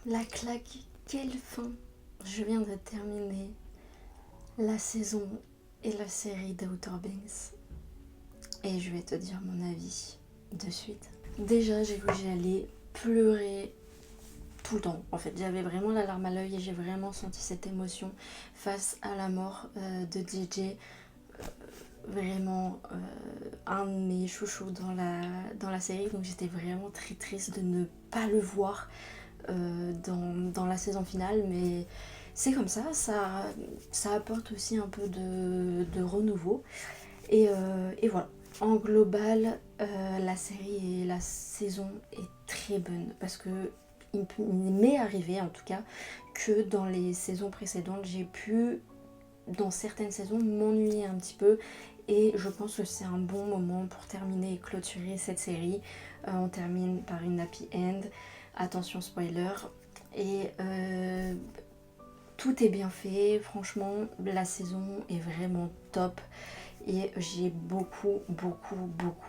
la claque, quelle fin! Je viens de terminer la saison et la série d'Outer Banks. Et je vais te dire mon avis de suite. Déjà, j'ai cru que j'allais pleurer tout le temps. En fait, j'avais vraiment la larme à l'œil et j'ai vraiment senti cette émotion face à la mort de JJ. Vraiment un de mes chouchous dans la série. Donc j'étais vraiment très triste de ne pas le voir dans la saison finale. Mais c'est comme ça apporte aussi un peu de renouveau. Et voilà. En global, la série et la saison est très bonne parce que il m'est arrivé en tout cas que dans les saisons précédentes, j'ai pu, dans certaines saisons, m'ennuyer un petit peu et je pense que c'est un bon moment pour terminer et clôturer cette série. On termine par une happy end, attention spoiler, et tout est bien fait, franchement la saison est vraiment top. Et j'ai beaucoup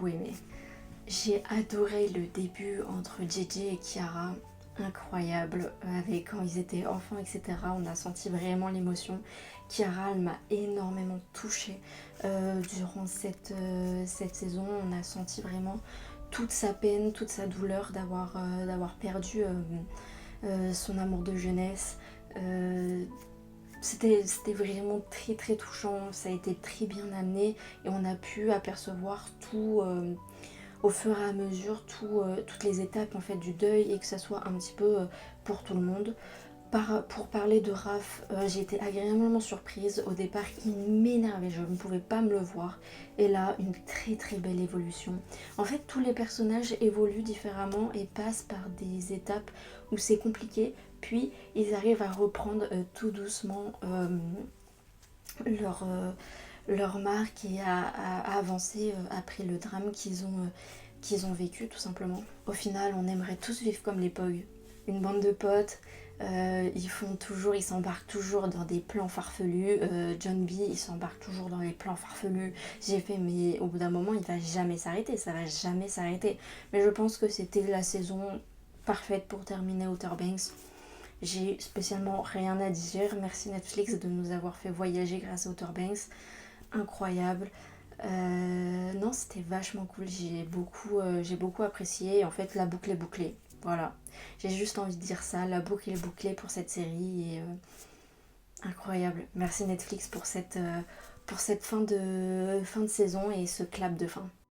aimé. J'ai adoré le début entre JJ et Kiara, incroyable, avec quand ils étaient enfants, etc. On a senti vraiment l'émotion. Kiara, elle m'a énormément touchée durant cette saison. On a senti vraiment toute sa peine, toute sa douleur d'avoir perdu son amour de jeunesse. C'était vraiment très touchant, ça a été très bien amené et on a pu apercevoir tout au fur et à mesure, toutes les étapes en fait du deuil et que ça soit un petit peu pour tout le monde. Pour parler de Raph, j'ai été agréablement surprise. Au départ, il m'énervait, je ne pouvais pas me le voir. Et là, une très belle évolution. En fait, tous les personnages évoluent différemment et passent par des étapes où c'est compliqué. Puis, ils arrivent à reprendre tout doucement leur marque et à avancer après le drame qu'ils ont vécu, tout simplement. Au final, on aimerait tous vivre comme les Pog. Une bande de potes. Ils s'embarquent toujours dans des plans farfelus. John B, il s'embarque toujours dans les plans farfelus. J'ai fait, mais au bout d'un moment, il va jamais s'arrêter, ça va jamais s'arrêter. Mais je pense que c'était la saison parfaite pour terminer Outer Banks. J'ai spécialement rien à dire. Merci Netflix de nous avoir fait voyager grâce à Outer Banks. Incroyable. Non, c'était vachement cool. J'ai beaucoup apprécié. En fait, la boucle est bouclée. Voilà, j'ai juste envie de dire ça, la boucle est bouclée pour cette série et incroyable. Merci Netflix pour cette fin de saison et ce clap de fin.